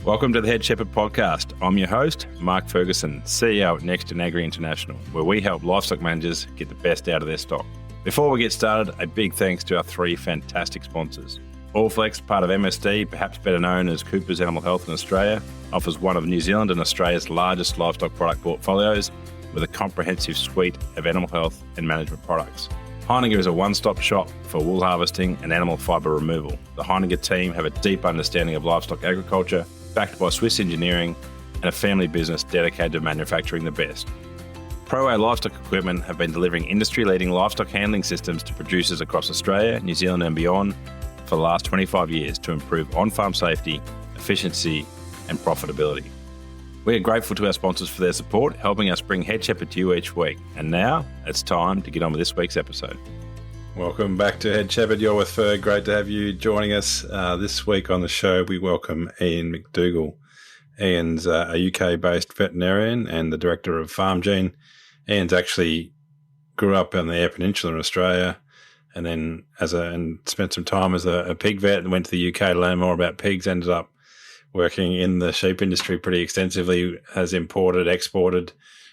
Welcome to the Head Shepherd Podcast. I'm your host, Mark Ferguson, CEO at Next and Agri International, where we help livestock managers get the best out of their stock. Before we get started, a big thanks to our three fantastic sponsors. Allflex, part of MSD, perhaps better known as Cooper's Animal Health in Australia, offers one of New Zealand and Australia's largest livestock product portfolios with a comprehensive suite of animal health and management products. Heininger is a one-stop shop for wool harvesting and animal fibre removal. The Heininger team have a deep understanding of livestock agriculture, backed by Swiss engineering and a family business dedicated to manufacturing the best. ProA Livestock Equipment have been delivering industry-leading livestock handling systems to producers across Australia, New Zealand and beyond for the last 25 years to improve on-farm safety, efficiency and profitability. We are grateful to our sponsors for their support, helping us bring Head Shepherd to you each week. And now it's time to get on with this week's episode. Welcome back to Head Shepherd. You're with Ferg. Great to have you joining us. This week on the show, we welcome Ian McDougall. Ian's a UK-based veterinarian and the director of FarmGene. Ian's actually grew up on the Eyre Peninsula in Australia, and then spent some time as a pig vet and went to the UK to learn more about pigs. Ended up working in the sheep industry pretty extensively, has imported, exported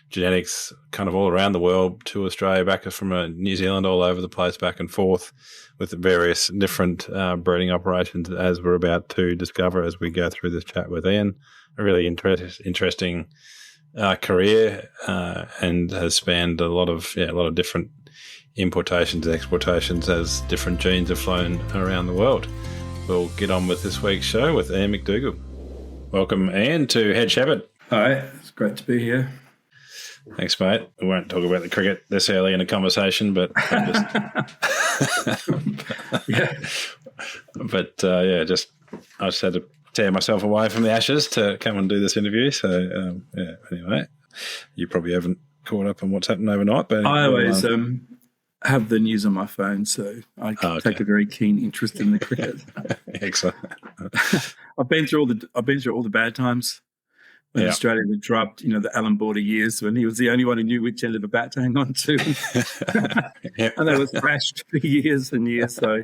genetics kind of all around the world to Australia, back from New Zealand, all over the place, back and forth with various different breeding operations, as we're about to discover as we go through this chat with Ian. A really interesting career and has spanned a lot of different importations and exportations as different genes have flown around the world. We'll get on with this week's show with Ian McDougall. Welcome, Ian, to Head Shepherd. Hi, it's great to be here. Thanks, mate. We won't talk about the cricket this early in a conversation, but I just had to tear myself away from the ashes to come and do this interview. So, anyway, you probably haven't caught up on what's happened overnight. But I always have the news on my phone, so I take a very keen interest in the cricket. Excellent. I've been through all the bad times when Australia was dropped. The Alan Border years when he was the only one who knew which end of the bat to hang on to, and they were thrashed for years and years. So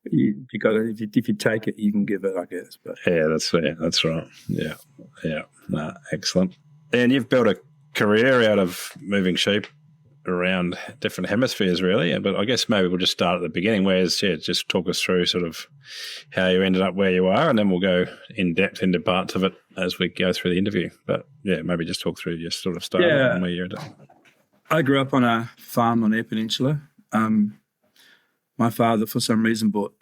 you got to, if you take it, you can give it, I guess. But that's fair. That's right. Yeah. No, excellent. And you've built a career out of moving sheep around different hemispheres, really. But I guess maybe we'll just start at the beginning. Just talk us through sort of how you ended up where you are, and then we'll go in depth into parts of it as we go through the interview. But maybe just talk through your sort of start and where you're at. I grew up on a farm on Eyre Peninsula. My father, for some reason, bought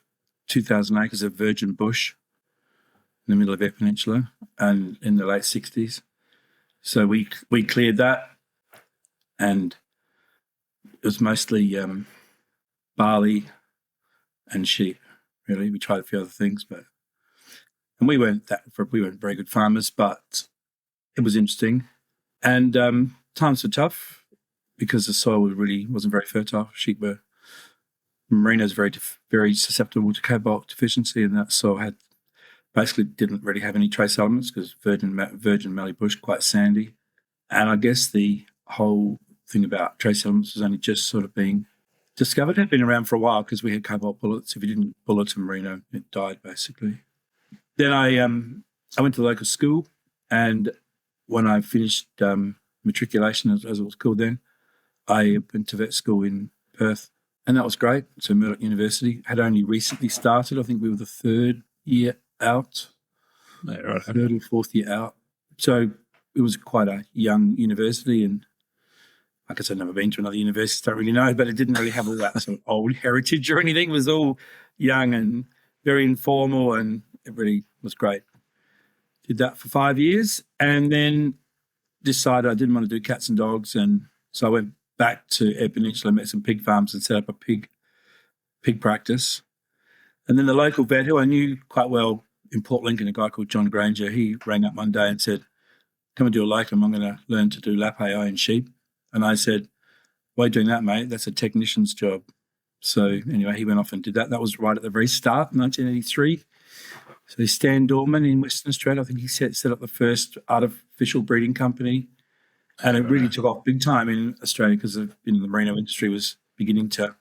2,000 acres of virgin bush in the middle of Eyre Peninsula, and in the late 60s. So we cleared that, and it was mostly barley and sheep. Really, we tried a few other things, and we weren't very good farmers, but it was interesting. And times were tough because the soil wasn't very fertile. Merino is very susceptible to cobalt deficiency, and that soil didn't really have any trace elements because virgin mallee bush, quite sandy. And I guess the whole thing about trace elements was only just sort of being discovered. It had been around for a while because we had cobalt bullets. If you didn't bullet a merino, it died basically. Then I went to the local school, and when I finished matriculation, as it was called then, I went to vet school in Perth, and that was great. So Murdoch University had only recently started. I think we were the third year out, third or fourth year out. So it was quite a young university, and I guess I've never been to another university, don't really know, but it didn't really have all that sort of old heritage or anything. It was all young and very informal, and it really was great. Did that for 5 years, and then decided I didn't want to do cats and dogs, and so I went back to Eyre Peninsula, met some pig farms and set up a pig practice. And then the local vet, who I knew quite well in Port Lincoln, a guy called John Granger, he rang up one day and said, "Come and do a locum. I'm going to learn to do lap AI in sheep." And I said, "Why are you doing that, mate? That's a technician's job." So anyway, he went off and did that. That was right at the very start, 1983. So Stan Dorman in Western Australia, I think he set up the first artificial breeding company. And it really took off big time in Australia because the merino industry was beginning to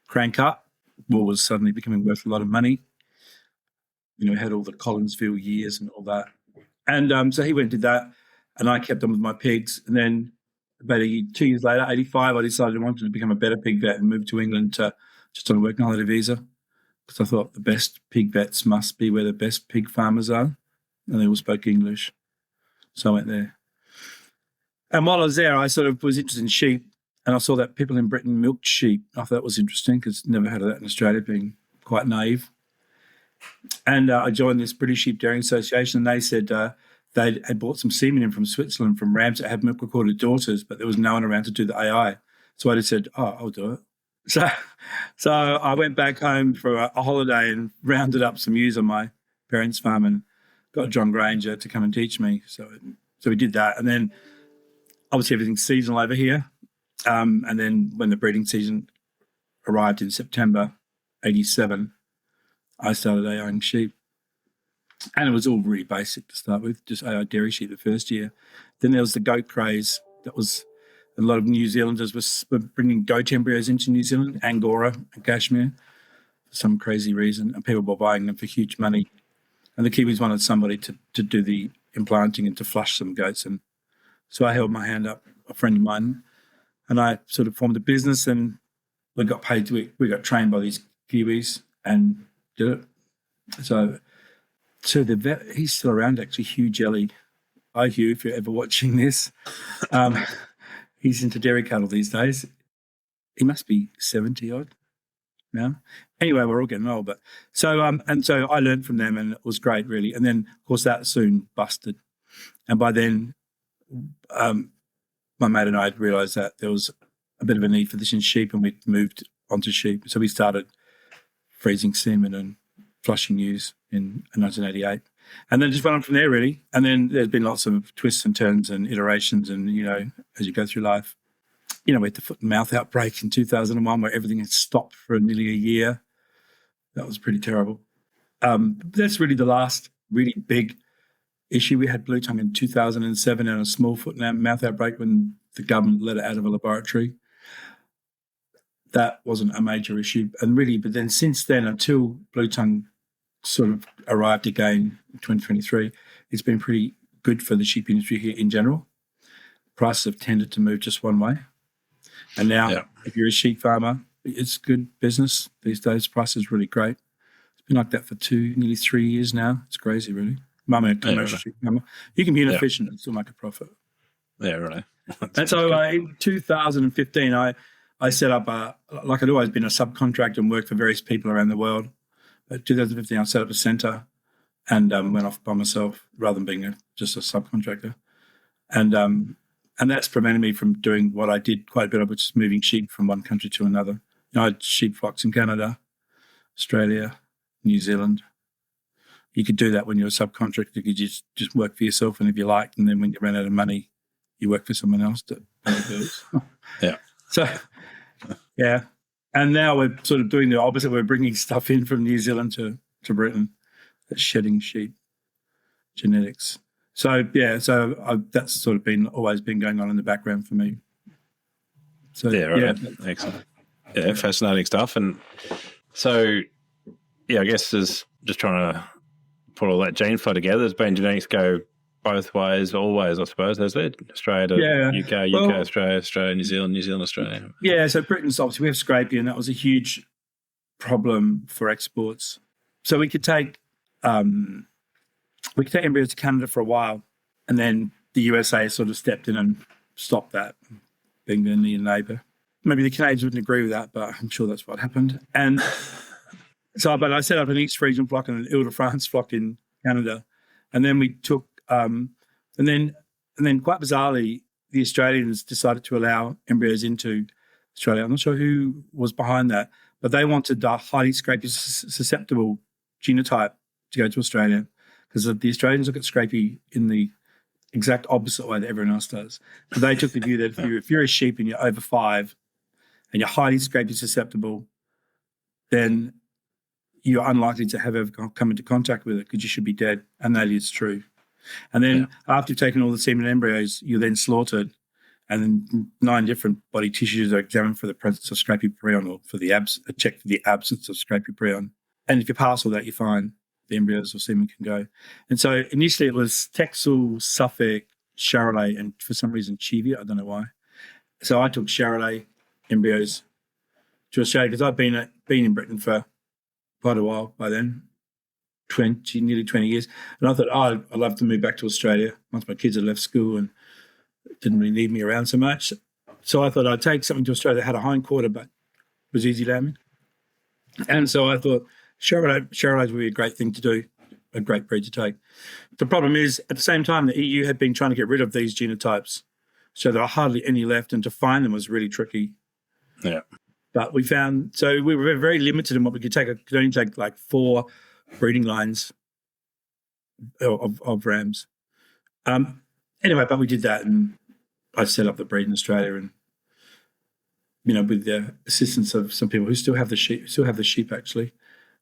crank up. Wool was suddenly becoming worth a lot of money. Had all the Collinsville years and all that. And so he went and did that, and I kept on with my pigs. And then about 2 years later, 85, I decided I wanted to become a better pig vet and moved to England just on a working holiday visa, because I thought the best pig vets must be where the best pig farmers are, and they all spoke English. So I went there. And while I was there, I sort of was interested in sheep, and I saw that people in Britain milked sheep. I thought that was interesting because never heard of that in Australia, being quite naive. And I joined this British Sheep Dairying Association, and they said they had bought some semen in from Switzerland from rams that had milk recorded daughters, but there was no one around to do the AI. So I just said, I'll do it. So I went back home for a holiday and rounded up some ewes on my parents' farm and got John Granger to come and teach me. So we did that. And then obviously everything's seasonal over here. And then when the breeding season arrived in September 87, I started AIing sheep. And it was all really basic to start with, just AI dairy sheep the first year. Then there was the goat craze. That was a lot of New Zealanders were bringing goat embryos into New Zealand, Angora and Kashmir, for some crazy reason, and people were buying them for huge money. And the Kiwis wanted somebody to do the implanting and to flush some goats. And so I held my hand up, a friend of mine, and I sort of formed a business, and we got paid. We got trained by these Kiwis and did it. So the vet, he's still around actually, Hugh Jelly. Hi, Hugh, if you're ever watching this. He's into dairy cattle these days. He must be 70-odd now. Anyway, we're all getting old. But so I learned from them, and it was great, really. And then, of course, that soon busted. And by then, my mate and I had realised that there was a bit of a need for this in sheep, and we moved onto sheep. So we started freezing semen and flushing ewes in 1988. And then just went on from there, really. And then there's been lots of twists and turns and iterations, and, as you go through life. We had the foot and mouth outbreak in 2001 where everything had stopped for nearly a year. That was pretty terrible. That's really the last really big issue. We had blue tongue in 2007 and a small foot and mouth outbreak when the government let it out of a laboratory. That wasn't a major issue. And really, but then since then, until blue tongue sort of arrived again in 2023, it's been pretty good for the sheep industry here in general. Prices have tended to move just one way. And now, if you're a sheep farmer, it's good business these days. Price is really great. It's been like that for nearly 3 years now. It's crazy, really. I'm a commercial sheep farmer. You can be inefficient and still make a profit. Yeah, right. And so in 2015, I set up, like I'd always been a subcontractor and worked for various people around the world. But 2015, I set up a centre and went off by myself rather than being just a subcontractor. And that's prevented me from doing what I did quite a bit of, which is moving sheep from one country to another. I had sheep flocks in Canada, Australia, New Zealand. You could do that when you're a subcontractor. You could just work for yourself, and if you liked, and then when you ran out of money, you work for someone else to pay the bills. Yeah. So, yeah. And now we're sort of doing the opposite. We're bringing stuff in from New Zealand to Britain. That's shedding sheep genetics. So, that's sort of always been going on in the background for me. So, excellent. Yeah, fascinating stuff. And so, I guess there's just trying to put all that gene flow together. There's been genetics go both ways, always, I suppose, has there? Australia to UK, Australia, New Zealand, Australia. Yeah, so Britain's obviously, we have scrapie, and that was a huge problem for exports. So we could take embryos to Canada for a while, and then the USA sort of stepped in and stopped that, being their near neighbour. Maybe the Canadians wouldn't agree with that, but I'm sure that's what happened. And but I set up an East Frisian flock and an Ile-de-France flock in Canada, and then we took, and then quite bizarrely, the Australians decided to allow embryos into Australia. I'm not sure who was behind that, but they wanted a highly scrapie susceptible genotype to go to Australia, because the Australians look at scrapie in the exact opposite way that everyone else does. So they took the view that if you're a sheep and you're over 5 and you're highly scrapie susceptible, then you're unlikely to have ever come into contact with it because you should be dead, and that is true. And then after you've taken all the semen embryos, you're then slaughtered, and then 9 different body tissues are examined for the presence of scrapie prion, or for the check for the absence of scrapie prion. And if you pass all that, you're fine. the embryos or semen can go. And so initially it was Texel, Suffolk, Charolais, and for some reason Cheviot. I don't know why. So I took Charolais embryos to Australia because I've been in Britain for quite a while by then, nearly 20 years. And I thought, I'd love to move back to Australia once my kids had left school and didn't really need me around so much. So I thought I'd take something to Australia that had a hind quarter but was easy lambing. And so I thought Charolais would be a great thing to do, a great breed to take. The problem is, at the same time, the EU had been trying to get rid of these genotypes. So there are hardly any left, and to find them was really tricky. Yeah. But we were very limited in what we could take. I could only take like 4 breeding lines of rams. Anyway, but we did that, and I set up the breed in Australia, and with the assistance of some people who still have the sheep actually,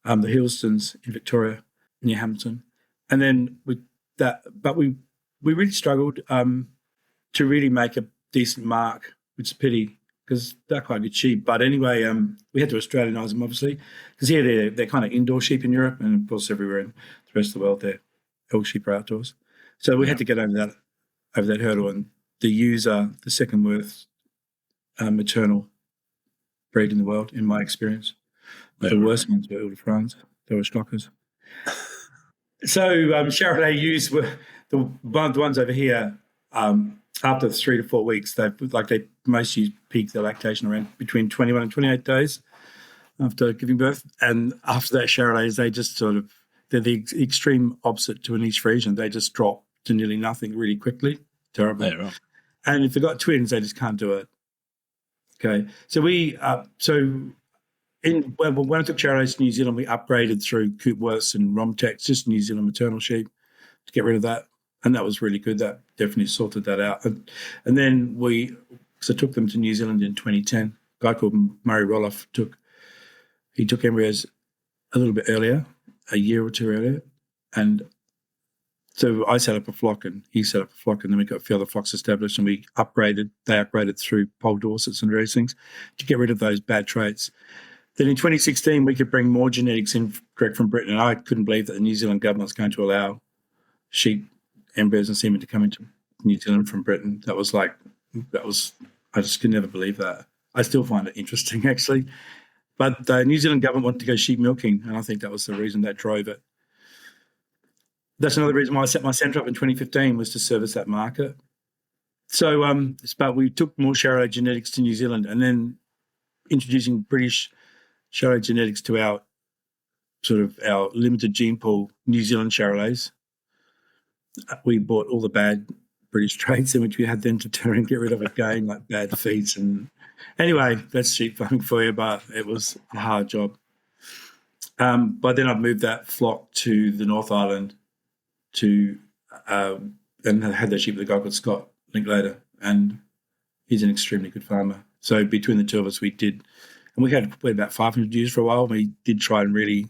the Hillstons in Victoria near Hamilton, and then with that, but we really struggled to really make a decent mark, which is a pity because they're quite good sheep. But anyway, we had to Australianise them obviously because here they're kind of indoor sheep in Europe, and of course everywhere in the rest of the world all sheep are outdoors. So we had to get over that hurdle, and the ewes are the second worst maternal breed in the world, in my experience. The worst ones were Ile de France. They were shockers. So Charolais ewes were the ones over here. After 3 to 4 weeks, most ewes peak their lactation around between 21 and 28 days after giving birth, and after that, Charolais they just they're the extreme opposite to an East Frisian. They just drop to nearly nothing really quickly. Terrible. Yeah, right. And if they've got twins, they just can't do it. Okay, so when I took Charolais to New Zealand, we upgraded through Coopworths and Romtex, just New Zealand maternal sheep, to get rid of that, and that was really good. That definitely sorted that out. And then I took them to New Zealand in 2010. A guy called Murray Roloff took embryos a little bit earlier, a year or two earlier, and so I set up a flock and he set up a flock, and then we got a few other flocks established, and they upgraded through Pole Dorsets and various things to get rid of those bad traits. Then in 2016, we could bring more genetics in direct from Britain, and I couldn't believe that the New Zealand government was going to allow sheep embryos and semen to come into New Zealand from Britain. I just could never believe that. I still find it interesting, actually. But the New Zealand government wanted to go sheep milking, and I think that was the reason that drove it. That's another reason why I set my centre up in 2015, was to service that market. So, but we took more Charolais genetics to New Zealand, and then introducing British Charolais genetics to our limited gene pool, New Zealand Charolais. We bought all the bad British traits, in which we had then to turn and get rid of again, like bad feet. And anyway, that's sheep farming for you, but it was a hard job. But then I've moved that flock to the North Island and had that sheep with a guy called Scott Linklater, and he's an extremely good farmer. So between the two of us, we had about 500 ewes for a while. We did try and really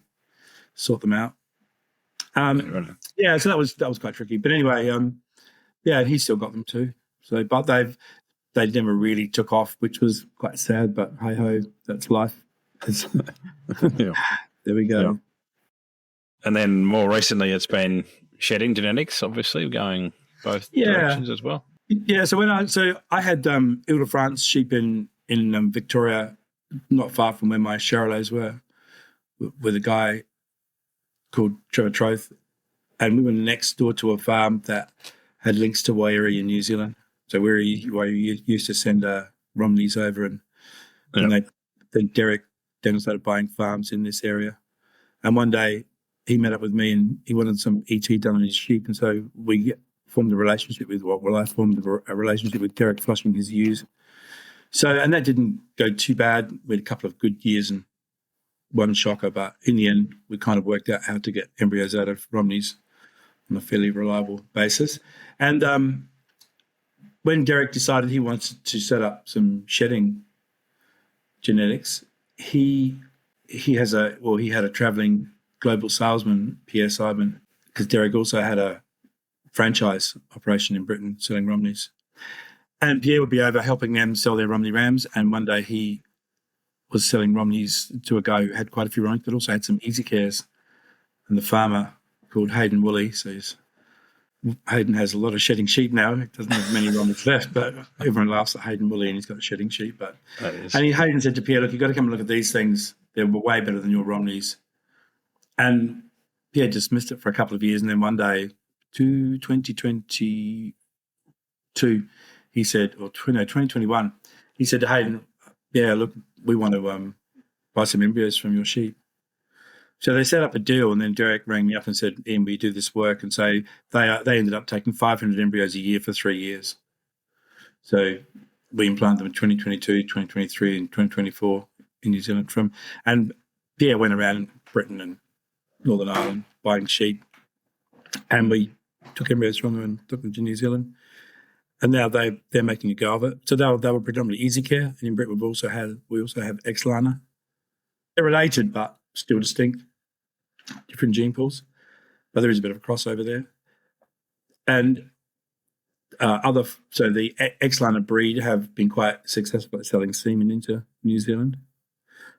sort them out. Yeah, so that was quite tricky. But anyway, and he still got them too. So, but they never really took off, which was quite sad. But hey ho, that's life. Yeah. There we go. Yeah. And then more recently, it's been shedding genetics, obviously, going both directions as well. Yeah. So I had Ile de France sheep in Victoria, not far from where my Charolais were, with a guy called Trevor Troth, and we were next door to a farm that had links to Eyre in New Zealand. So Eyre used to send Romneys over, and then Derek started buying farms in this area. And one day he met up with me, and he wanted some ET done on his sheep, and so we formed a relationship with I formed a relationship with Derek flushing his ewes. So, and that didn't go too bad. We had a couple of good years and one shocker, but in the end, we kind of worked out how to get embryos out of Romneys on a fairly reliable basis. And when Derek decided he wanted to set up some shedding genetics, he had a travelling global salesman, Pierre Simon, because Derek also had a franchise operation in Britain selling Romneys. And Pierre would be over helping them sell their Romney rams, and one day he was selling Romneys to a guy who had quite a few Romneys, but also had some Easy Cares. and the farmer called Hayden Woolley. So Hayden has a lot of shedding sheep now. He doesn't have many Romneys left, but everyone laughs at Hayden Woolley and he's got shedding sheep. But Hayden said to Pierre, look, you've got to come and look at these things. They're way better than your Romneys. And Pierre dismissed it for a couple of years. And then one day, 2022, he said, 2021, he said to Hayden, yeah, look, we want to buy some embryos from your sheep. So they set up a deal, and then Derek rang me up and said, Ian, we do this work. And so they ended up taking 500 embryos a year for 3 years. So we implanted them in 2022, 2023, and 2024 in New Zealand. And Pierre went around Britain and Northern Ireland buying sheep, and we took embryos from them and took them to New Zealand. And now they're making a go of it. So they were predominantly Easy Care, and in Britain we also have X-Liner. They're related, but still distinct. Different gene pools, but there is a bit of a crossover there. And so the X-Liner breed have been quite successful at selling semen into New Zealand.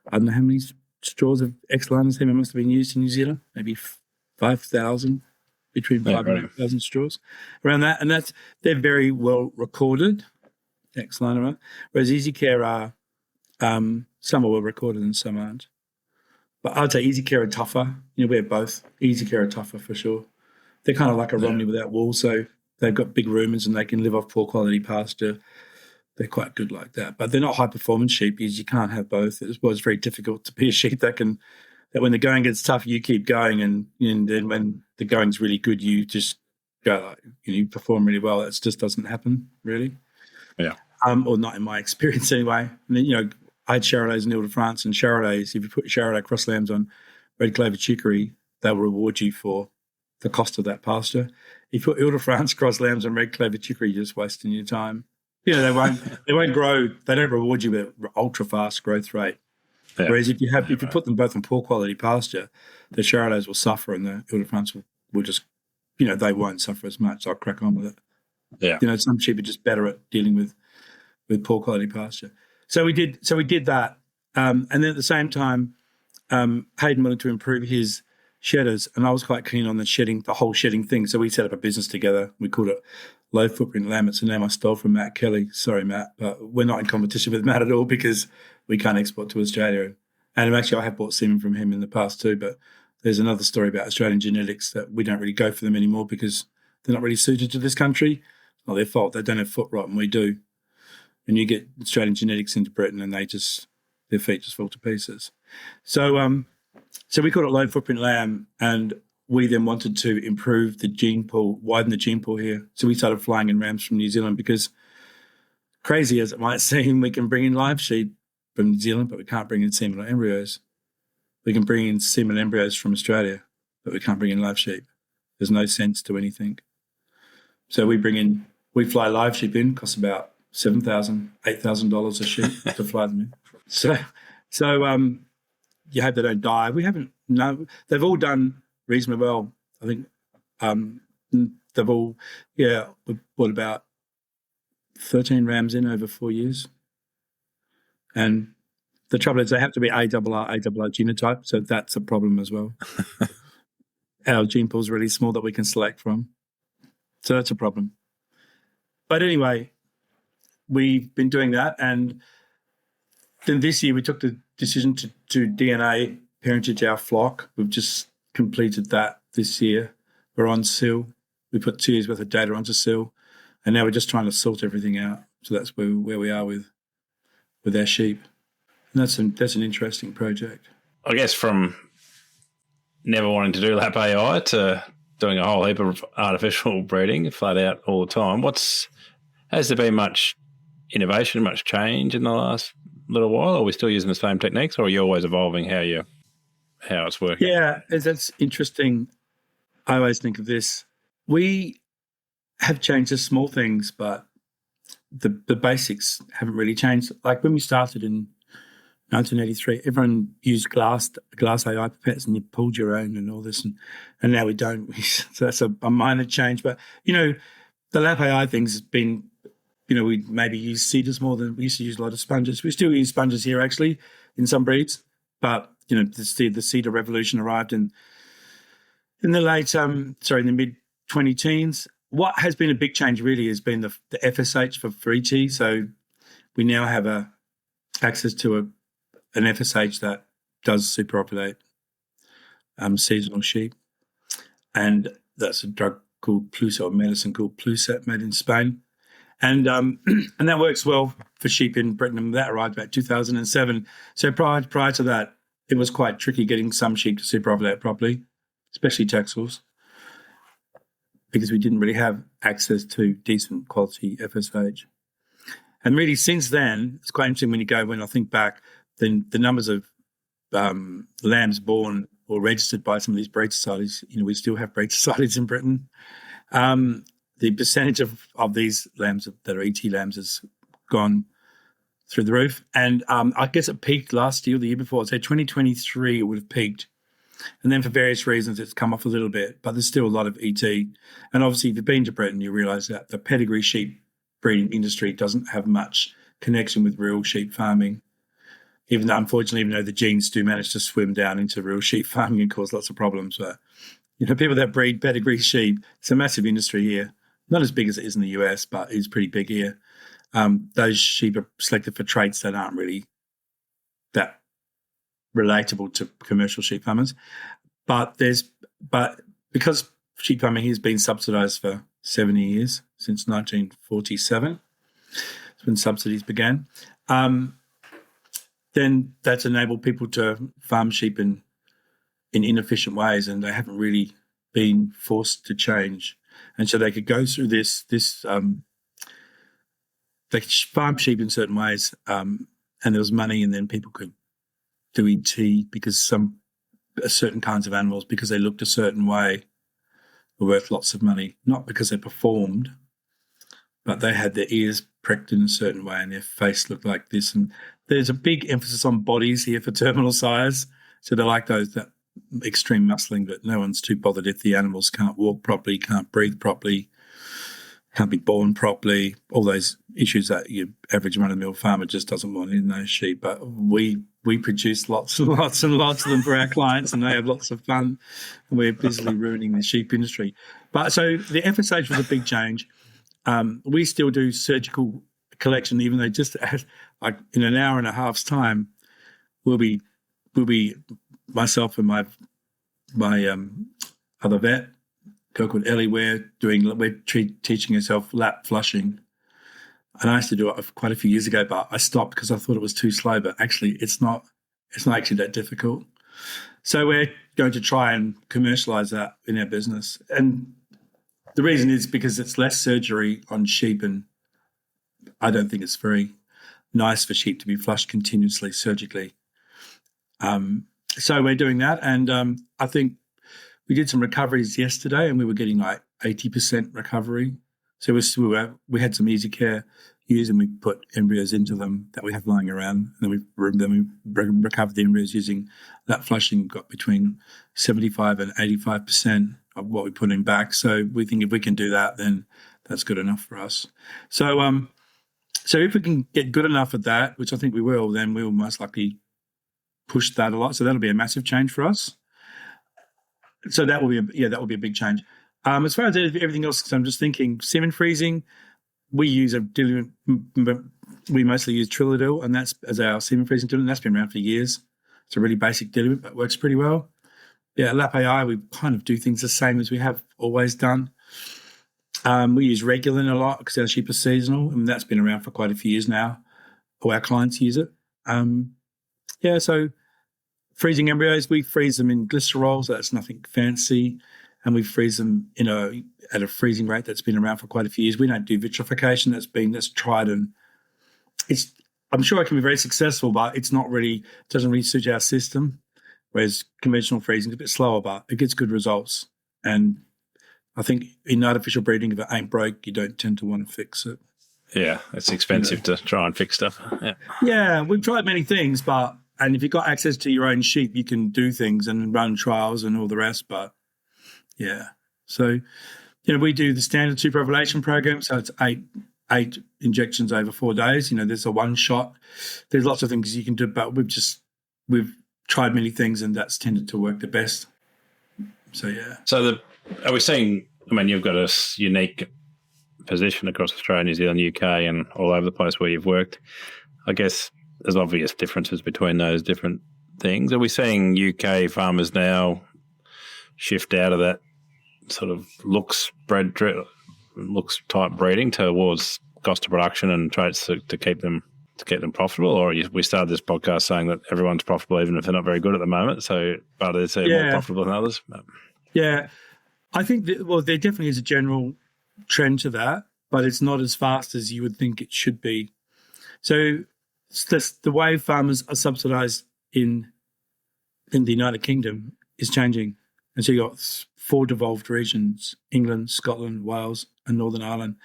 I don't know how many straws of X-Liner semen must have been used in New Zealand, maybe 5,000, between 5,000 and 8,000 straws, around that. And they're very well recorded, X-Liner, whereas Easy Care are, some are well recorded and some aren't. But I'd say Easy Care are tougher. We're both. Easy Care are tougher for sure. They're kind of like a Romney without wool, so they've got big rumens and they can live off poor quality pasture. They're quite good like that. But they're not high performance sheep because you can't have both. It's very difficult to be a sheep that when the going gets tough, you keep going, and then when the going's really good, you just go, you perform really well. That just doesn't happen, really. Yeah. Or not in my experience anyway. And then, I had Chardonnays in Ile-de-France, and Chardonnays, if you put Chardonnay cross lambs on red clover chicory, they'll reward you for the cost of that pasture. If you put Ile-de-France cross lambs on red clover chicory, you're just wasting your time. They won't grow. They don't reward you with ultra fast growth rate. Yeah. Whereas if you put them both on poor quality pasture, the Chardonnays will suffer, and the Ile-de-France will just, they won't suffer as much. I'll crack on with it. Yeah. Some sheep are just better at dealing with poor quality pasture. So we did that, and then at the same time, Hayden wanted to improve his shedders, and I was quite keen on the whole shedding thing. So we set up a business together. We called it Low Footprint Lamb. It's a name I stole from Matt Kelly. Sorry, Matt, but we're not in competition with Matt at all because we can't export to Australia. And actually, I have bought semen from him in the past too. But there's another story about Australian genetics that we don't really go for them anymore because they're not really suited to this country. It's not their fault. They don't have foot rot, and we do. And you get Australian genetics into Britain, and their feet just fall to pieces. So we called it Low Footprint Lamb, and we then wanted to improve the gene pool, widen the gene pool here. So we started flying in rams from New Zealand because, crazy as it might seem, we can bring in live sheep from New Zealand, but we can't bring in semen or embryos. We can bring in semen embryos from Australia, but we can't bring in live sheep. There's no sense to anything. So we fly live sheep in, costs about $7,000, $8,000 a sheep to fly them in. So you hope they don't die. They've all done reasonably well. I think they've all, we bought about 13 rams in over 4 years. And the trouble is they have to be ARR genotype, so that's a problem as well. Our gene pool is really small that we can select from. So that's a problem. But anyway, we've been doing that, and then this year we took the decision to DNA parentage our flock. We've just completed that this year. We're on SIL. We put 2 years worth of data onto SIL, and now we're just trying to sort everything out. So that's where we are with our sheep, and that's an interesting project. I guess from never wanting to do lap AI to doing a whole heap of artificial breeding flat out all the time. Has there been much innovation, much change in the last little while? Are we still using the same techniques, or are you always evolving how it's working? Yeah, that's interesting. I always think of this. We have changed the small things, but the basics haven't really changed. Like when we started in 1983, everyone used glass AI pipettes, and you pulled your own and all this, and now we don't. So that's a minor change. But the lap AI thing's been. We maybe use cedars more than we used to use a lot of sponges. We still use sponges here, actually, in some breeds. But, the cedar revolution arrived, and in the mid 20 teens. What has been a big change really has been the FSH for ET. So we now have access to an FSH that does superpopulate seasonal sheep, and that's a drug called Pluset, or medicine called Pluset, made in Spain, and that works well for sheep in Britain. And that arrived about 2007. So prior to that, it was quite tricky getting some sheep to superpopulate properly, especially Texels, because we didn't really have access to decent quality FSH. And really, since then, it's quite interesting when I think back, then the numbers of lambs born or registered by some of these breed societies, we still have breed societies in Britain. The percentage of these lambs that are ET lambs has gone through the roof. And I guess it peaked last year or the year before. So 2023 it would have peaked. And then for various reasons, it's come off a little bit, but there's still a lot of ET. And obviously, if you've been to Britain, you realise that the pedigree sheep breeding industry doesn't have much connection with real sheep farming. Even though the genes do manage to swim down into real sheep farming and cause lots of problems. But, people that breed pedigree sheep, it's a massive industry here. Not as big as it is in the US, but it's pretty big here. Those sheep are selected for traits that aren't really that relatable to commercial sheep farmers. But because sheep farming has been subsidised for 70 years, since 1947, when subsidies began, then that's enabled people to farm sheep in inefficient ways, and they haven't really been forced to change. And so they could go through this they could farm sheep in certain ways, and there was money, and then people could do ET because certain kinds of animals, because they looked a certain way, were worth lots of money, not because they performed, but they had their ears pricked in a certain way and their face looked like this. And there's a big emphasis on bodies here for terminal sires. So they're like that extreme muscling, but no one's too bothered if the animals can't walk properly, can't breathe properly, can't be born properly, all those issues that your average run-of-the-mill farmer just doesn't want in those sheep. But we produce lots and lots and lots of them for our clients, and they have lots of fun. And we're busily ruining the sheep industry. But so the FSH was a big change. We still do surgical collection, even though just in an hour and a half's time, we'll be myself and my other vet, girl called Ellie, we're teaching herself lap flushing. And I used to do it quite a few years ago, but I stopped because I thought it was too slow. But actually, it's not actually that difficult. So we're going to try and commercialise that in our business. And the reason is because it's less surgery on sheep, and I don't think it's very nice for sheep to be flushed continuously surgically. So we're doing that, and I think we did some recoveries yesterday, and we were getting like 80% recovery. So we had some easy care ewes, and we put embryos into them that we have lying around, and then we recovered the embryos using that flushing. Got between 75 and 85% of what we put in back. So we think if we can do that, then that's good enough for us. So if we can get good enough at that, which I think we will, then we will most likely push that a lot. So that'll be a massive change for us. So that will be a big change. As far as everything else, I'm just thinking semen freezing. We use a diluent. We mostly use Trilodil, and that's as our semen freezing diluent. That's been around for years. It's a really basic diluent, but works pretty well. Yeah, at Lap AI, we kind of do things the same as we have always done. We use Regulin a lot because our sheep are seasonal, and that's been around for quite a few years now. All our clients use it. So freezing embryos, we freeze them in glycerol, so that's nothing fancy, and we freeze them at a freezing rate that's been around for quite a few years. We don't do vitrification. That's tried, and I'm sure it can be very successful, but doesn't really suit our system. Whereas conventional freezing is a bit slower, but it gets good results. And I think in artificial breeding, if it ain't broke, you don't tend to want to fix it. Yeah, it's expensive to try and fix stuff. Yeah, we've tried many things, and if you've got access to your own sheep, you can do things and run trials and all the rest. But yeah, so we do the standard superovulation program, so it's eight injections over 4 days. There's a one shot. There's lots of things you can do, but we've tried many things, and that's tended to work the best So yeah. So are we seeing? I mean, you've got a unique position across Australia, New Zealand, UK, and all over the place where you've worked. I guess there's obvious differences between those different things. Are we seeing UK farmers now shift out of that sort of looks type breeding towards cost of production and traits to keep them profitable? Or we started this podcast saying that everyone's profitable even if they're not very good at the moment. So, but is there more profitable than others? Yeah, I think there definitely is a general trend to that, but it's not as fast as you would think it should be. So the way farmers are subsidised in the United Kingdom is changing. And so you've got 4 devolved regions: England, Scotland, Wales, and Northern Ireland.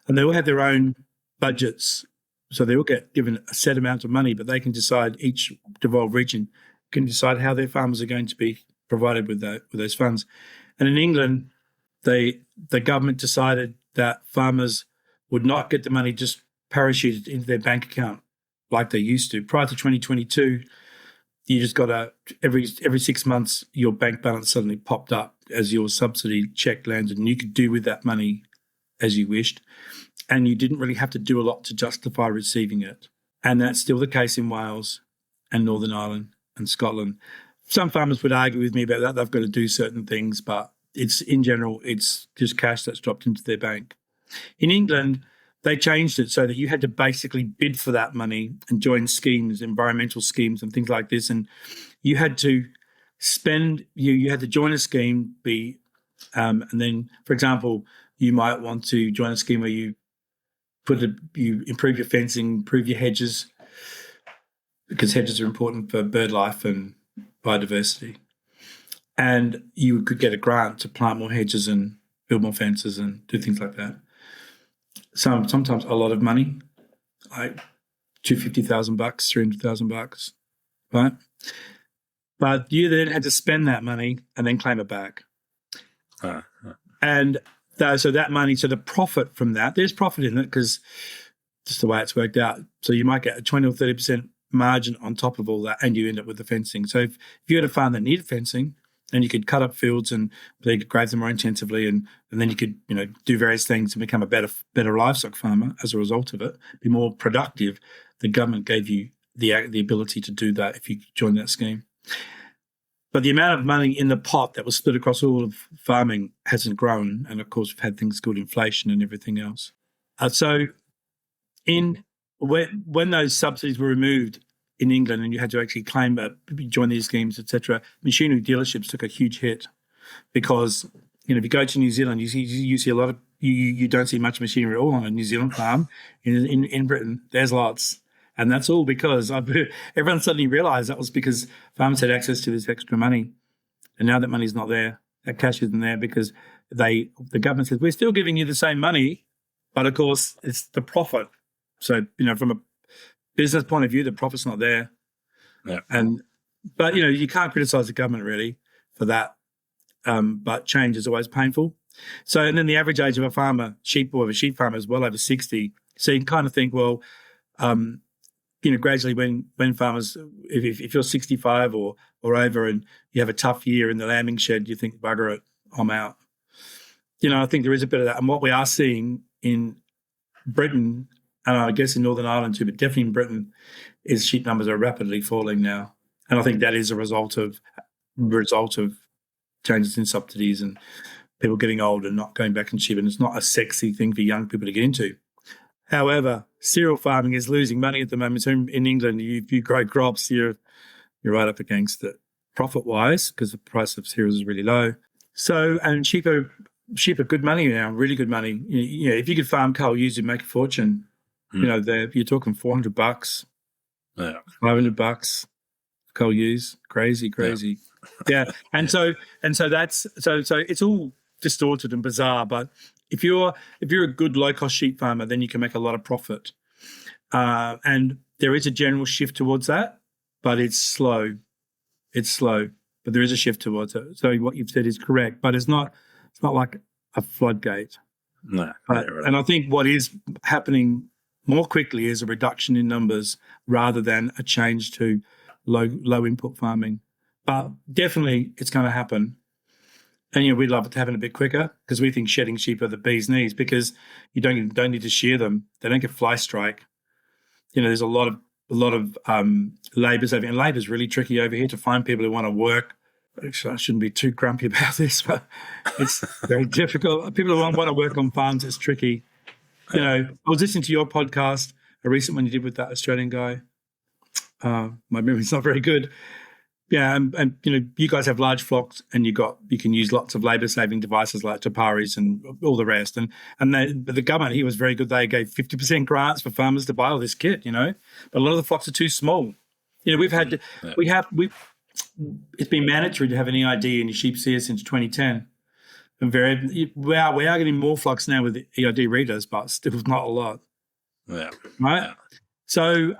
And they all have their own budgets. So they all get given a set amount of money, but they can decide, each devolved region can decide how their farmers are going to be provided with those funds. And in England, the government decided that farmers would not get the money just parachuted into their bank account like they used to. Prior to 2022, you just got every 6 months, your bank balance suddenly popped up as your subsidy check landed, and you could do with that money as you wished. And you didn't really have to do a lot to justify receiving it. And that's still the case in Wales and Northern Ireland and Scotland. Some farmers would argue with me about that. They've got to do certain things, but in general, it's just cash that's dropped into their bank. In England, they changed it so that you had to basically bid for that money and join schemes, environmental schemes and things like this. And you had to you had to join a scheme, and then, for example, you might want to join a scheme where you improve your fencing, improve your hedges, because hedges are important for bird life and biodiversity. And you could get a grant to plant more hedges and build more fences and do things like that. Sometimes a lot of money, like $250,000, $300,000, right? But you then had to spend that money and then claim it back. And so that money, so the profit from that, there's profit in it because just the way it's worked out. So you might get a 20 or 30% margin on top of all that, and you end up with the fencing. So if you had a farm that needed fencing, and you could cut up fields and they could graze them more intensively, and then you could do various things and become a better livestock farmer as a result of it, be more productive. The government gave you the ability to do that if you joined that scheme. But the amount of money in the pot that was split across all of farming hasn't grown, and of course we've had things called inflation and everything else. So when those subsidies were removed in England and you had to actually join these schemes, etc., machinery dealerships took a huge hit because, if you go to New Zealand, you see a lot of, you don't see much machinery at all on a New Zealand farm. In Britain, there's lots. And that's all because everyone suddenly realised that was because farmers had access to this extra money. And now that money's not there, that cash isn't there because the government says, we're still giving you the same money, but of course it's the profit. So, from a business point of view, the profit's not there. Yeah. But you can't criticise the government really for that. But change is always painful. So, and then the average age of a farmer, sheep farmer, is well over 60. So you can kind of think, well, gradually when farmers, if you're 65 or over and you have a tough year in the lambing shed, you think, bugger it, I'm out. I think there is a bit of that. And what we are seeing in Britain, and I guess in Northern Ireland too, but definitely in Britain, is sheep numbers are rapidly falling now. And I think that is a result of changes in subsidies and people getting old and not going back in sheep. And it's not a sexy thing for young people to get into. However, cereal farming is losing money at the moment. So in England, if you grow crops, you're right up against it profit-wise because the price of cereals is really low. So, and sheep are good money now, really good money. If you could farm coal ewes, you'd make a fortune. You're talking $400, yeah, $500 coal ewes, crazy. Yeah, and so that's so it's all distorted and bizarre. But if you're a good low cost sheep farmer, then you can make a lot of profit. And there is a general shift towards that, but it's slow. But there is a shift towards it. So what you've said is correct, but it's not like a floodgate. No, and I think what is happening more quickly is a reduction in numbers rather than a change to low input farming. But definitely it's going to happen. And, we love it having a bit quicker because we think shedding sheep are the bee's knees because you don't need to shear them. They don't get fly strike. There's a lot of labour saving. And labour is really tricky over here to find people who want to work. Actually, I shouldn't be too grumpy about this, but it's very difficult. People who want to work on farms, it's tricky. I was listening to your podcast, a recent one you did with that Australian guy. My memory's not very good. Yeah, and you guys have large flocks, and you can use lots of labour-saving devices like taparis and all the rest. And the government here was very good. They gave 50% grants for farmers to buy all this kit. But a lot of the flocks are too small. It's been mandatory to have an EID in your sheep here since 2010. And we are getting more flocks now with EID readers, but still not a lot. Yeah. Right. Yeah. So,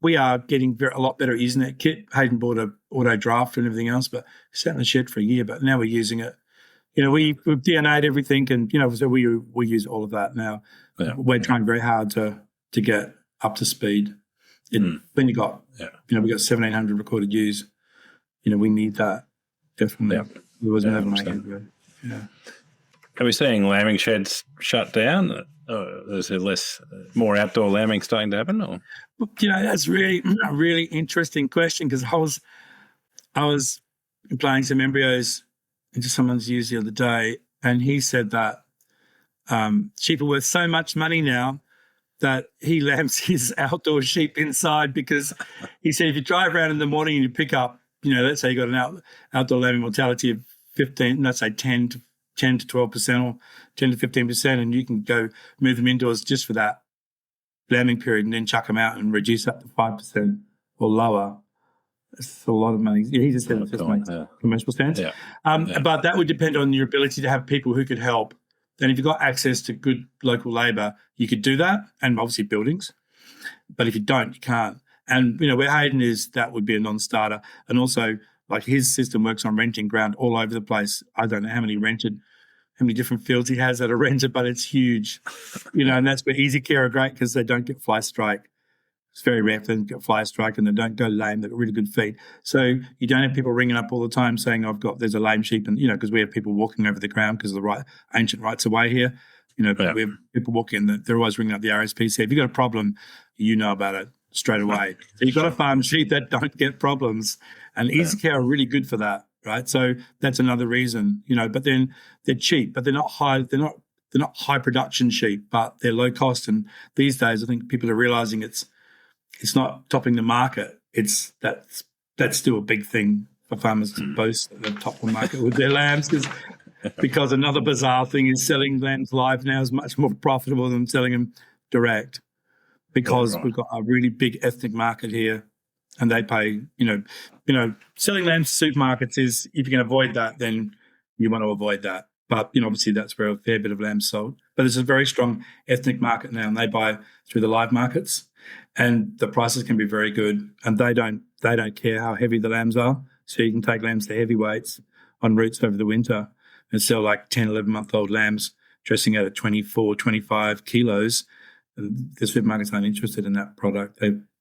we are getting a lot better at using that kit. Hayden bought a auto draft and everything else, but sat in the shed for a year, but now we're using it. We've DNA'd everything and, so we use all of that now. Yeah. We're trying very hard to get up to speed. Then you got, we got 1,700 recorded ewes. We need that, definitely. Yeah. Otherwise we'll never make it. Yeah. Are we seeing lambing sheds shut down? Is there more outdoor lambing starting to happen? Or? That's really a really interesting question because I was applying some embryos into someone's ewes the other day, and he said that sheep are worth so much money now that he lambs his outdoor sheep inside because he said if you drive around in the morning and you pick up, let's say you got an outdoor lambing mortality of 15, let's say 10 to 12% or 10 to 15%, and you can go move them indoors just for that lambing period and then chuck them out and reduce up to 5% or lower. It's a lot of money. He just said it just makes commercial sense. Yeah. But that would depend on your ability to have people who could help. Then if you've got access to good local labour, you could do that, and obviously buildings. But if you don't, you can't. And, where Hayden is, that would be a non-starter. And also, like his system works on renting ground all over the place. I don't know how many different fields he has that are rented, but it's huge. And that's where Easy Care are great because they don't get fly strike. It's very rare for them to get fly strike and they don't go lame. They've got really good feed. So you don't have people ringing up all the time saying, there's a lame sheep. And, because we have people walking over the ground because of the ancient rights of way here. We have people walking in, they're always ringing up the RSPC. If you've got a problem, you know about it straight away. So you've got to farm sheep that don't get problems. And Easy Care are really good for that, right? So that's another reason, but then they're cheap, but they're not high. They're not high production sheep, but they're low cost. And these days, I think people are realizing it's not topping the market. That's still a big thing for farmers to boast at the top of the market with their lambs because another bizarre thing is selling lambs live now is much more profitable than selling them direct because we've got a really big ethnic market here. And they pay, selling lambs to supermarkets is, if you can avoid that, then you want to avoid that. But, obviously that's where a fair bit of lamb's sold. But there's a very strong ethnic market now, and they buy through the live markets, and the prices can be very good. And they don't care how heavy the lambs are. So you can take lambs to heavyweights on routes over the winter and sell like 10, 11-month-old lambs dressing out at 24, 25 kilos. And the supermarkets aren't interested in that product.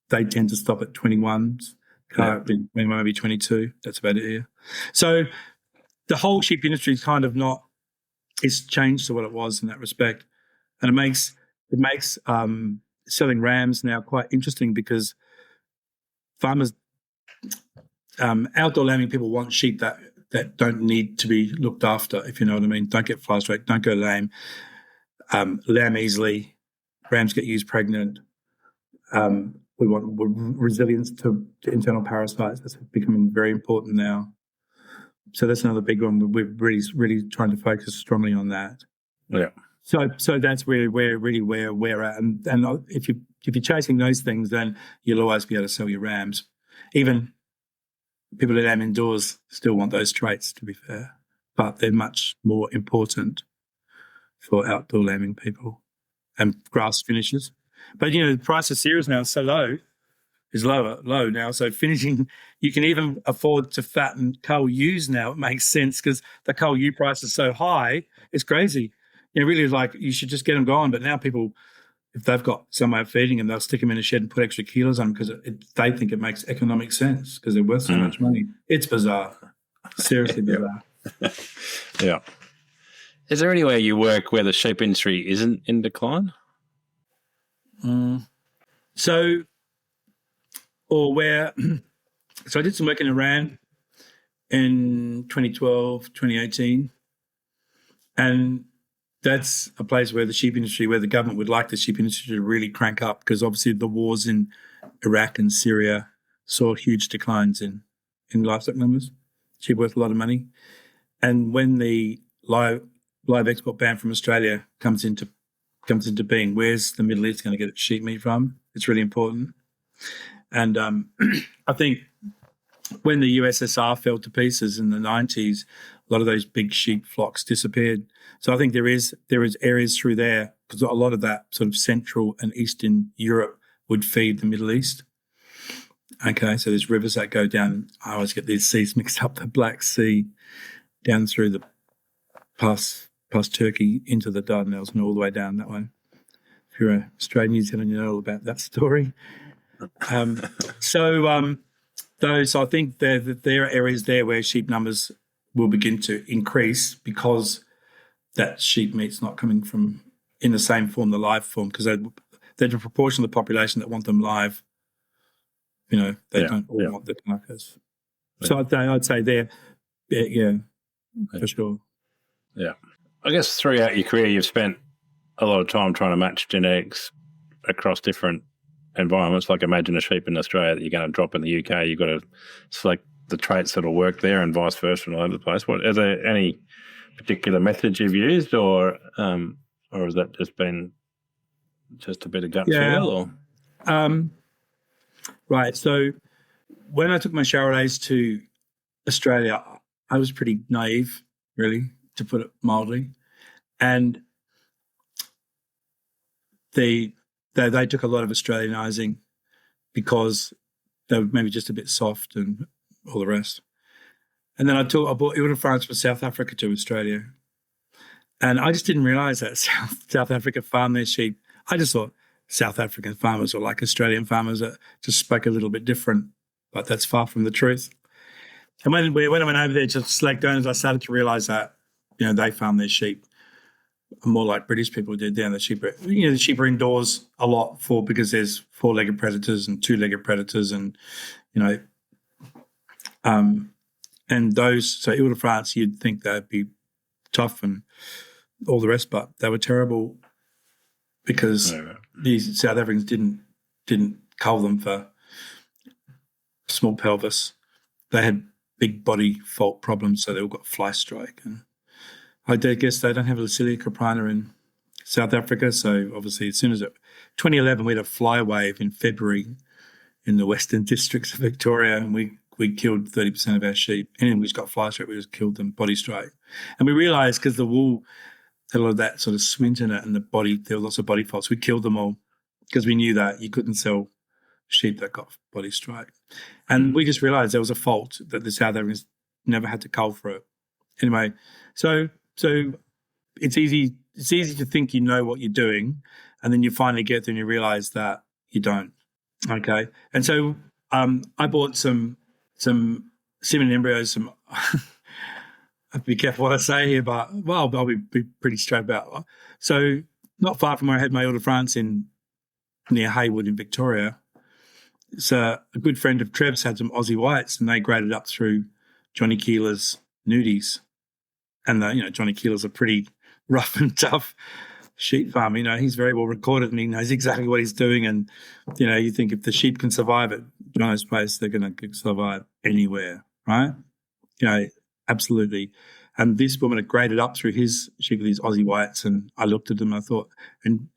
They tend to stop at 21s, maybe 22. That's about it here. So the whole sheep industry is kind of it's changed to what it was in that respect. And it makes selling rams now quite interesting because farmers, outdoor lambing people want sheep that don't need to be looked after, if you know what I mean. Don't get fly strike, don't go lame, lamb easily, rams get used pregnant. We want resilience to internal parasites. That's becoming very important now. So that's another big one. We're really trying to focus strongly on that. Yeah. So that's where we're at. And if you're chasing those things, then you'll always be able to sell your rams. Even people that lamb indoors still want those traits, to be fair, but they're much more important for outdoor lambing people and grass finishers. But, the price of cereals now is so low now. So finishing, you can even afford to fatten cull ewes now. It makes sense because the cull ewe price is so high. It's crazy. Really you should just get them going. But now people, if they've got somewhere feeding them, they'll stick them in a shed and put extra kilos on them because they think it makes economic sense because they're worth so much money. It's bizarre. Seriously bizarre. Yeah. Is there anywhere you work where the sheep industry isn't in decline? So I did some work in Iran in 2012, 2018, and that's a place where the government would like the sheep industry to really crank up, because obviously the wars in Iraq and Syria saw huge declines in livestock numbers. Sheep worth a lot of money. And when the live export ban from Australia comes into being, where's the Middle East going to get its sheep meat from? It's really important. And I think when the USSR fell to pieces in the 90s, a lot of those big sheep flocks disappeared. So I think there is areas through there, because a lot of that sort of Central and Eastern Europe would feed the Middle East. Okay, so there's rivers that go down. I always get these seas mixed up. The Black Sea down through the past Turkey into the Dardanelles and all the way down that way. If you're an Australian, New Zealand, you know all about that story. So I think there are areas there where sheep numbers will begin to increase, because that sheep meat's not coming from in the same form, the live form, because there's a proportion of the population that want them live. They don't all want the carcass. So I'd say there, for sure. Yeah. I guess throughout your career, you've spent a lot of time trying to match genetics across different environments. Like, imagine a sheep in Australia that you're going to drop in the UK. You've got to select the traits that will work there, and vice versa, and all over the place. Are there any particular methods you've used, or has that just been just a bit of gut feel? Or? Right. So when I took my Charolais to Australia, I was pretty naive, really, to put it mildly, and they took a lot of Australianising because they were maybe just a bit soft and all the rest. And then I bought Ile de France from South Africa to Australia, and I just didn't realise that South Africa farmed their sheep. I just thought South African farmers were like Australian farmers that just spoke a little bit different, but that's far from the truth. And when I went over there to select owners, I started to realise that they farm their sheep more like British people did down the sheep. The sheep are indoors a lot because there's four-legged predators and two-legged predators, and and those. So Ile de France, you'd think they'd be tough and all the rest, but they were terrible because these South Africans didn't cull them for small pelvis. They had big body fault problems, so they all got fly strike. And I guess they don't have Lucilia caprina in South Africa, so obviously as soon as 2011, we had a fly wave in February in the Western Districts of Victoria, and we killed 30% of our sheep. Anyone who's got fly strike, we just killed them body strike. And we realised, because the wool had a lot of that sort of swint in it, and there were lots of body faults, we killed them all because we knew that you couldn't sell sheep that got body strike. And we just realised there was a fault that the South Africans never had to cull for it. Anyway, so it's easy to think you know what you're doing, and then you finally get there and you realise that you don't. Okay, and so I bought some semen embryos. I have to be careful what I say here, but I'll be pretty straight about it. So not far from where I had my Ile de France near Haywood in Victoria, so a good friend of Trev's had some Aussie whites, and they graded up through Johnny Keeler's nudies. And Johnny Keeler's a pretty rough and tough sheep farmer. He's very well recorded, and he knows exactly what he's doing. And you think if the sheep can survive at Johnny's place, they're going to survive anywhere, right? Absolutely. And this woman had graded up through his sheep with these Aussie whites, and I looked at them and I thought, and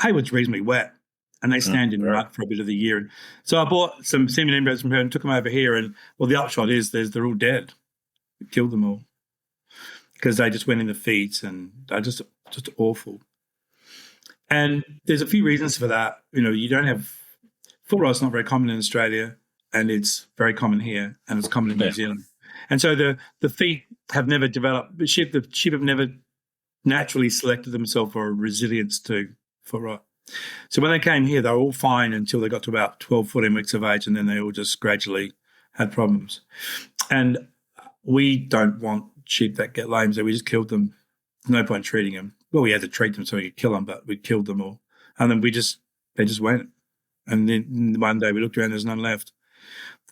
Haywood's reasonably wet, and they stand in mud for a bit of the year. And so I bought some semen embryos from her and took them over here. And the upshot is they're all dead. We killed them all because they just went in the feeds, and they're just awful. And there's a few reasons for that. You don't have full rot's not very common in Australia, and it's very common here, and it's common in New Zealand. And so the feet have never developed. The sheep have never naturally selected themselves for a resilience to full rot. So when they came here, they were all fine until they got to about 12, 14 weeks of age, and then they all just gradually had problems. And we don't want sheep that get lame, so we just killed them. No point treating them. Well, we had to treat them so we could kill them, but we killed them all. And then they just went. And then one day we looked around, there's none left.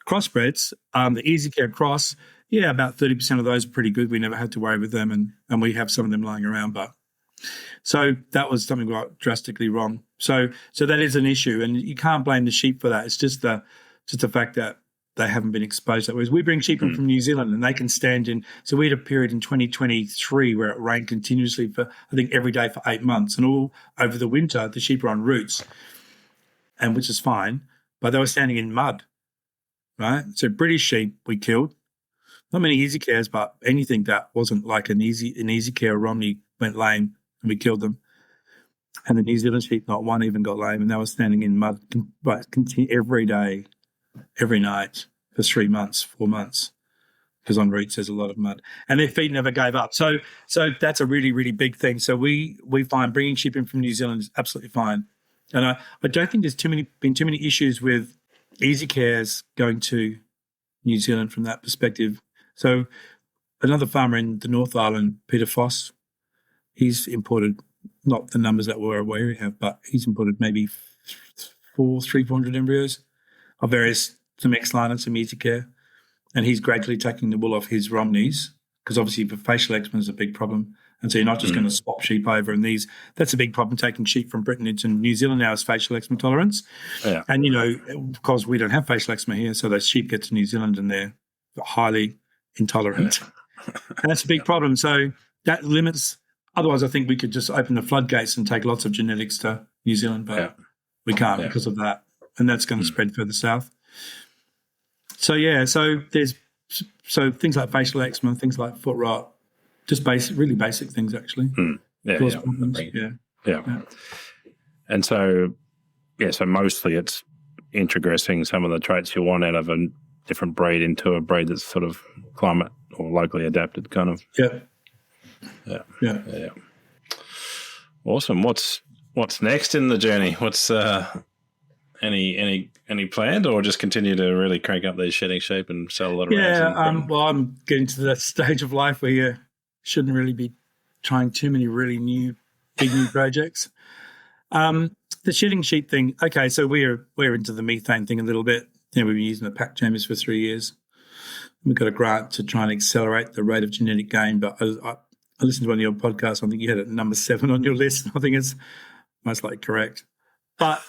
Crossbreds, the Easy Care Cross, yeah, about 30% of those are pretty good. We never had to worry with them, and we have some of them lying around. But so that was something drastically wrong. So that is an issue, and you can't blame the sheep for that. It's just the fact that they haven't been exposed that way. We bring sheep in from New Zealand, and they can stand in. So we had a period in 2023 where it rained continuously for, I think, every day for 8 months, and all over the winter the sheep are on roots, and which is fine, but they were standing in mud, right? So British sheep we killed, not many Easy Cares, but anything that wasn't like an Easy Care or Romney went lame, and we killed them. And the New Zealand sheep, not one even got lame, and they were standing in mud every day, every night for 3 months, 4 months, because on roots there's a lot of mud, and their feet never gave up. So that's a really, really big thing. So we find bringing sheep in from New Zealand is absolutely fine, and I don't think there's been too many issues with Easy Cares going to New Zealand from that perspective. So another farmer in the North Island, Peter Foss, he's imported, not the numbers that we're aware we have, but he's imported maybe 400 embryos of various, some X-line and some Easy Care, and he's gradually taking the wool off his Romneys, because obviously the facial eczema is a big problem, and so you're not just going to swap sheep over. And that's a big problem, taking sheep from Britain into New Zealand now is facial eczema tolerance. Yeah. And, because we don't have facial eczema here, so those sheep get to New Zealand and they're highly intolerant. And that's a big problem. So that limits, otherwise I think we could just open the floodgates and take lots of genetics to New Zealand, but we can't because of that. And that's going to spread further south. So there's things like facial eczema, things like foot rot, just really basic things actually. Yeah. And so mostly it's introgressing some of the traits you want out of a different breed into a breed that's sort of climate or locally adapted kind of. Yeah. Awesome. What's next in the journey? What's any planned, or just continue to really crank up these shedding sheep and sell a lot of rams? Well, I'm getting to that stage of life where you shouldn't really be trying too many really big new projects. The shedding sheep thing. Okay, so we're into the methane thing a little bit. We've been using the pack chambers for 3 years. We've got a grant to try and accelerate the rate of genetic gain, but I listened to one of your podcasts. I think you had it at number 7 on your list. I think it's most likely correct. But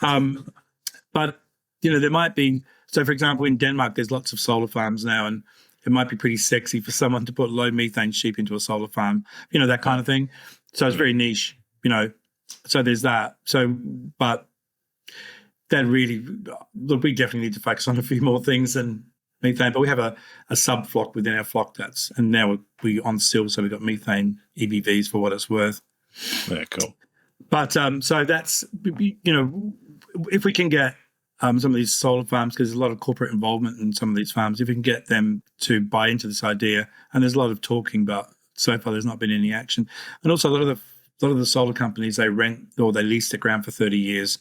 there might be, so for example, in Denmark, there's lots of solar farms now, and it might be pretty sexy for someone to put low methane sheep into a solar farm, that kind of thing. So it's very niche, so there's that. So, but that really, look, we definitely need to focus on a few more things than methane, but we have a sub flock within our flock and now we on still, so we've got methane EBVs for what it's worth. Yeah, cool. But so that's, if we can get some of these solar farms, because there's a lot of corporate involvement in some of these farms, if we can get them to buy into this idea, and there's a lot of talking, but so far there's not been any action. And also a lot of the solar companies, they rent or they lease the ground for 30 years,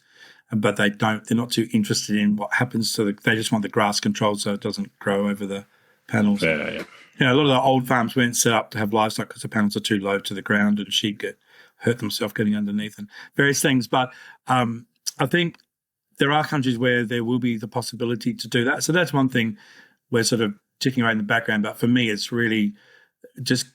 but they're not too interested in what happens to they just want the grass controlled so it doesn't grow over the panels. Yeah. A lot of the old farms weren't set up to have livestock because the panels are too low to the ground and sheep hurt themselves getting underneath and various things. But I think there are countries where there will be the possibility to do that. So that's one thing we're sort of ticking around in the background. But for me, it's really just,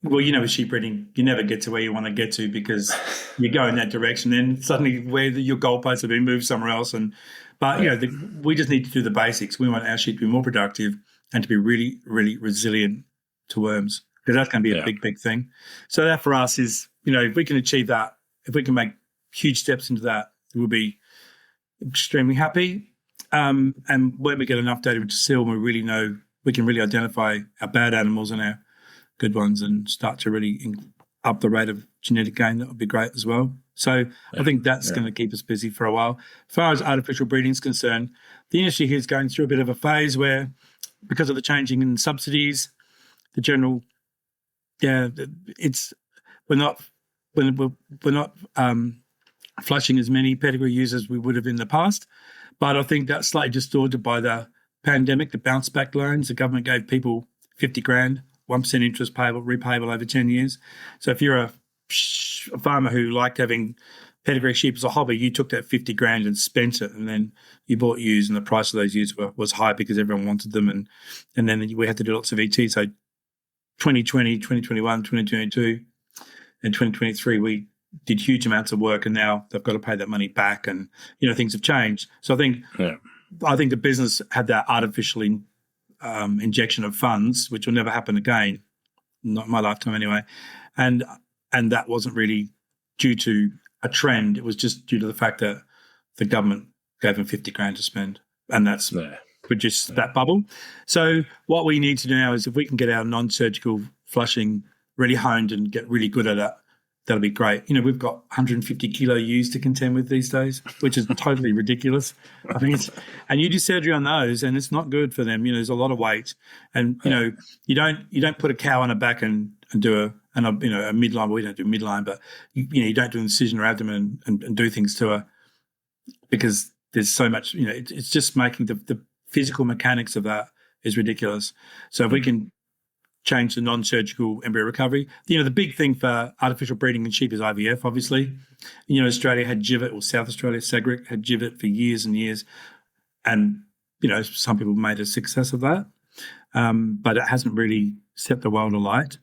with sheep breeding, you never get to where you want to get to because you go in that direction. Then suddenly your goalposts have been moved somewhere else. We just need to do the basics. We want our sheep to be more productive and to be really, really resilient to worms, because that's going to be a big, big thing. So that for us is, if we can achieve that, if we can make huge steps into that, we'll be extremely happy. And when we get enough data into SIL, we can really identify our bad animals and our good ones and start to really up the rate of genetic gain. That would be great as well. So I think that's going to keep us busy for a while. As far as artificial breeding is concerned, the industry here is going through a bit of a phase where, because of the changing in subsidies, the general, we're not flushing as many pedigree users as we would have in the past. But I think that's slightly distorted by the pandemic, the bounce back loans. The government gave people $50,000 1% interest repayable over 10 years. So if you're a farmer who liked having pedigree sheep as a hobby, you took that 50 grand and spent it, and then you bought ewes, and the price of those ewes was high because everyone wanted them, and then we had to do lots of ET. So 2020, 2021, 2022, and 2023, we did huge amounts of work, and now they've got to pay that money back, and things have changed. So I think the business had that artificial injection of funds, which will never happen again, not in my lifetime anyway, and that wasn't really due to a trend. It was just due to the fact that the government gave them 50 grand to spend, and that's produced that bubble. So what we need to do now is, if we can get our non-surgical flushing really honed and get really good at it, that'll be great. We've got 150 kilo ewes to contend with these days, which is totally ridiculous. I think and you do surgery on those, and it's not good for them. There's a lot of weight, and you don't put a cow on her back and do a midline. We don't do midline, but you don't do an incision or abdomen and do things to her, because there's so much. It's just making the physical mechanics of that is ridiculous. So if we can change the non-surgical embryo recovery. The big thing for artificial breeding in sheep is IVF, obviously. Australia had GIVIT, or South Australia, SAGRIC, had GIVIT for years and years. And, some people made a success of that. But it hasn't really set the world alight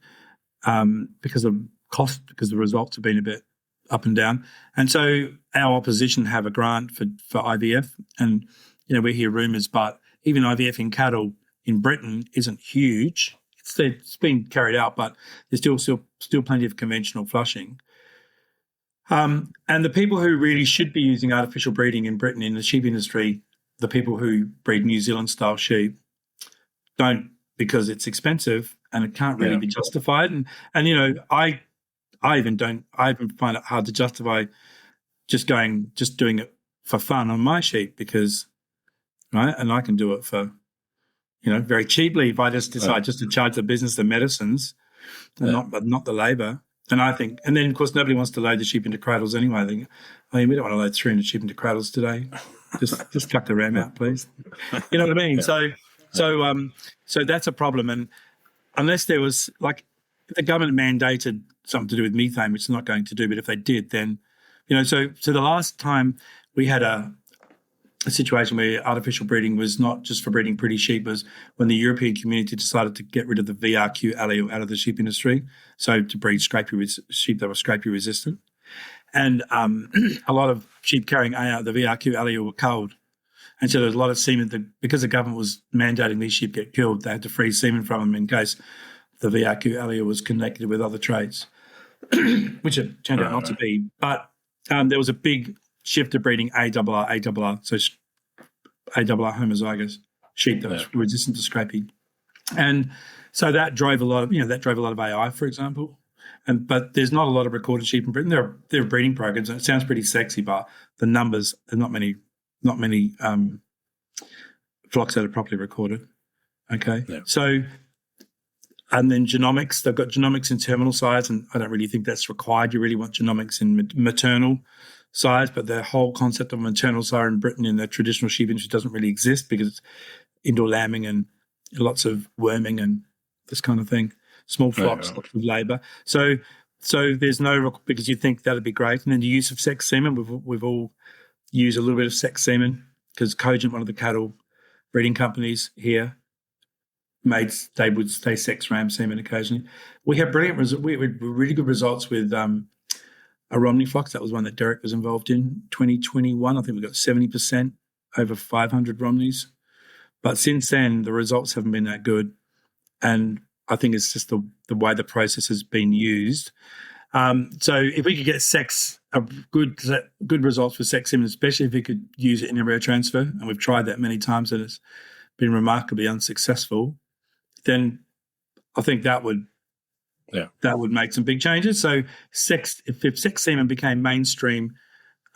because of cost, because the results have been a bit up and down. And so our opposition have a grant for IVF. And, we hear rumours, but even IVF in cattle in Britain isn't huge. It's been carried out, but there's still plenty of conventional flushing. And the people who really should be using artificial breeding in Britain in the sheep industry, the people who breed New Zealand-style sheep, don't, because it's expensive and it can't really be justified. And I even find it hard to justify just doing it for fun on my sheep, because and I can do it for very cheaply if I just decide just to charge the business the medicines, and not the labour. And then of course nobody wants to load the sheep into cradles anyway. We don't want to load 300 sheep into cradles today. Just cut the ram out, please. You know what I mean? Yeah. So that's a problem. And unless there was, like, if the government mandated something to do with methane, which it's not going to do, but if they did, then so the last time we had a situation where artificial breeding was not just for breeding pretty sheep was when the European community decided to get rid of the VRQ allele out of the sheep industry, so to breed sheep that were scrapie resistant. And a lot of sheep carrying the VRQ allele were culled. And so there was a lot of semen, because the government was mandating these sheep get killed, they had to freeze semen from them in case the VRQ allele was connected with other traits, which it turned out not to be. But there was a big shift to breeding ARR, so ARR homozygous sheep that was resistant to scrapie, and so that drove a lot of AI, for example. But there's not a lot of recorded sheep in Britain. There are breeding programs, and it sounds pretty sexy, but the numbers, there's not many flocks that are properly recorded. Okay, so. And then genomics, they've got genomics in terminal size, and I don't really think that's required. You really want genomics in maternal size, but the whole concept of maternal size in Britain in the traditional sheep industry doesn't really exist, because it's indoor lambing and lots of worming and this kind of thing, small flocks, lots of labour. So there's no, because you think that'd be great. And then the use of sex semen, we've all used a little bit of sex semen, because Cogent, one of the cattle breeding companies here, they would stay sex ram semen occasionally. We had we had really good results with a Romney flock. That was one that Derek was involved in. 2021, I think we got 70% over 500 Romneys. But since then, the results haven't been that good, and I think it's just the way the process has been used. So if we could get good results for sex semen, especially if we could use it in embryo transfer, and we've tried that many times and it's been remarkably unsuccessful, then I think that would make some big changes. So if sex semen became mainstream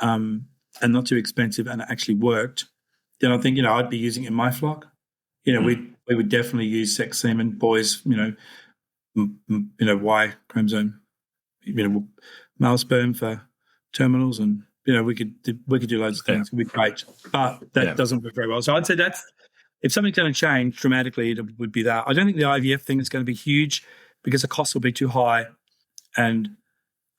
and not too expensive, and it actually worked, then I think I'd be using it in my flock. We would definitely use sex semen, boys. Y chromosome, male sperm for terminals, and we could do loads of things. It'd be great, but that doesn't work very well. So I'd say if something's going to change dramatically, it would be that. I don't think the IVF thing is going to be huge because the cost will be too high. And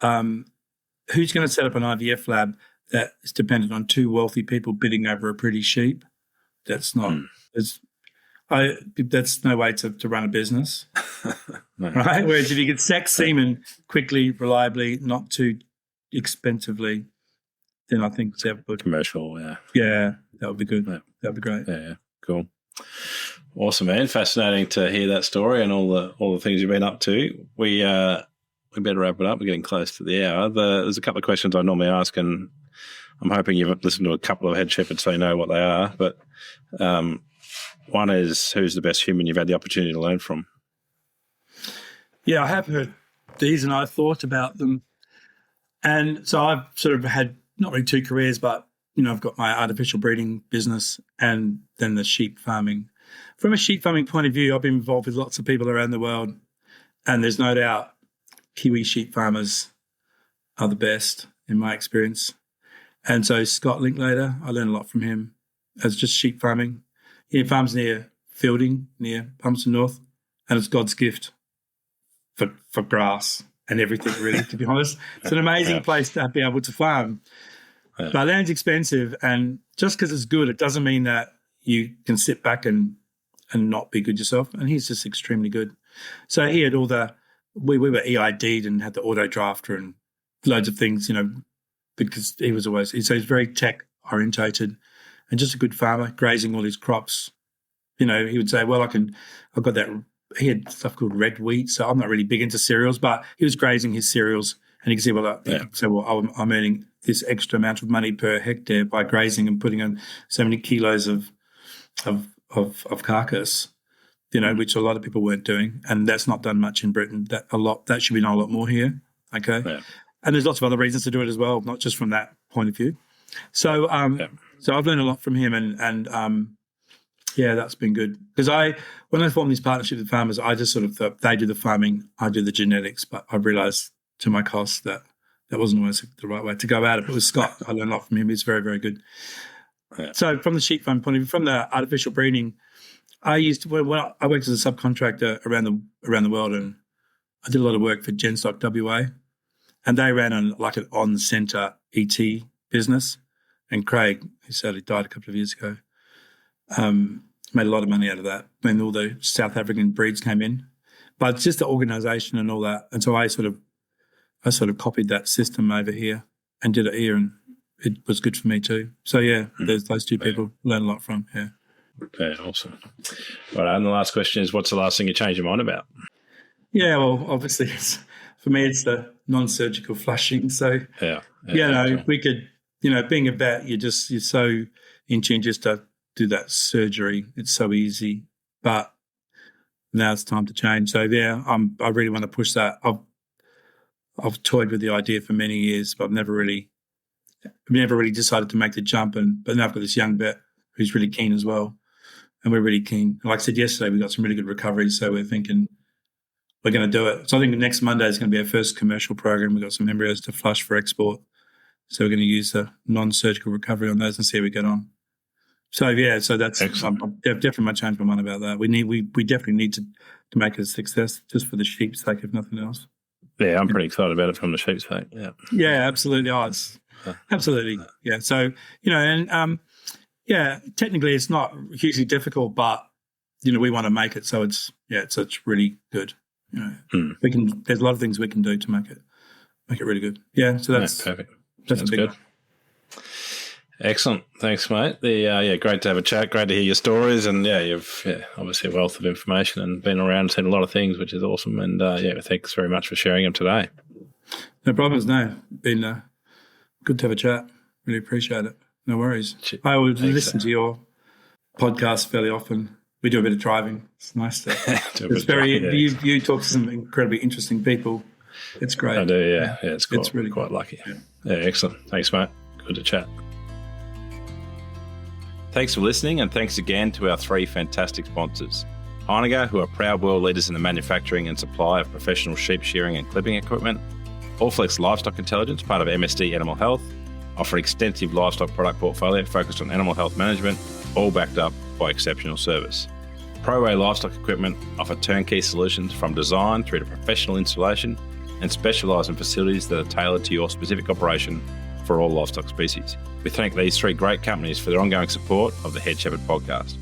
who's going to set up an IVF lab that is dependent on two wealthy people bidding over a pretty sheep? That's not. That's no way to run a business, No. right? Whereas if you get sex semen quickly, reliably, not too expensively, then I think that would Commercial, yeah, that would be good. Yeah. That would be great. Yeah, cool. Awesome, man. Fascinating to hear that story and all the things you've been up to. We better wrap it up. We're getting close to the hour. There's a couple of questions I normally ask, and I'm hoping you've listened to a couple of head shepherds so you know what they are. But one is, who's the best human you've had the opportunity to learn from? Yeah, I have heard these and I've thought about them. And so I've sort of had not really two careers, but, I've got my artificial breeding business and then the sheep farming. From a sheep farming point of view, I've been involved with lots of people around the world, and there's no doubt Kiwi sheep farmers are the best in my experience. And so Scott Linklater, I learned a lot from him as just sheep farming. He farms near Fielding, near Palmerston North, and it's God's gift for grass and everything, really, to be honest. It's an amazing place to be able to farm. Yeah. But land's expensive, and just because it's good, it doesn't mean that you can sit back and not be good yourself. And he's just extremely good. So he had all we were EID'd and had the auto drafter and loads of things, because he's very tech orientated and just a good farmer, grazing all his crops. He would say, well, I've got that. He had stuff called red wheat, so I'm not really big into cereals, but he was grazing his cereals, and you can see, I'm earning this extra amount of money per hectare by grazing and putting on so many kilos of carcass, which a lot of people weren't doing, and that's not done much in Britain. That should be done a lot more here. Okay, and there's lots of other reasons to do it as well, not just from that point of view. So, so I've learned a lot from him, and that's been good because when I formed this partnership with farmers, I just sort of thought they do the farming, I do the genetics, but I realised to my cost that wasn't always the right way to go about it. But with Scott, I learned a lot from him. He's very, very good. Yeah. So from the sheep farm point of view, from the artificial breeding, I worked as a subcontractor around the world, and I did a lot of work for Genstock WA, and they ran an on-centre ET business. And Craig, who sadly died a couple of years ago, made a lot of money out of that when all the South African breeds came in. But it's just the organisation and all that. And so I sort of copied that system over here and did it here, and it was good for me too. So there's those two people learn a lot from. Yeah. Okay, awesome. Right, and the last question is, what's the last thing you changed your mind about? Yeah, well, obviously, for me, it's the non-surgical flushing. So, we could, being a vet, you're so in tune just to do that surgery. It's so easy, but now it's time to change. So, I really want to push that. I've toyed with the idea for many years, but I've never really decided to make the jump. But now I've got this young vet who's really keen as well, and we're really keen. Like I said yesterday, we got some really good recoveries, so we're thinking we're going to do it. So I think next Monday is going to be our first commercial program. We've got some embryos to flush for export, so we're going to use the non-surgical recovery on those and see how we get on. So so that's definitely my change my mind about that. We definitely need to make it a success, just for the sheep's sake, if nothing else. Yeah, I'm pretty excited about it from the sheep's sake. Yeah. Yeah, absolutely. Oh, absolutely. Yeah. So technically it's not hugely difficult, but we want to make it so it's really good. There's a lot of things we can do to make it really good. Yeah. So that's perfect. That's good. Excellent. Thanks, mate. Great to have a chat. Great to hear your stories. And you've obviously a wealth of information and been around and seen a lot of things, which is awesome. And thanks very much for sharing them today. No problems. No, been good to have a chat. Really appreciate it. No worries. I would listen to your podcast fairly often. We do a bit of driving. It's nice to. You talk to some incredibly interesting people. It's great. I do. Yeah. It's really quite lucky. Yeah. Excellent. Thanks, mate. Good to chat. Thanks for listening, and thanks again to our three fantastic sponsors. Eyre, who are proud world leaders in the manufacturing and supply of professional sheep shearing and clipping equipment. Allflex Livestock Intelligence, part of MSD Animal Health, offer an extensive livestock product portfolio focused on animal health management, all backed up by exceptional service. ProWay Livestock Equipment offer turnkey solutions from design through to professional installation and specialise in facilities that are tailored to your specific operation for all livestock species. We thank these three great companies for their ongoing support of the Head Shepherd podcast.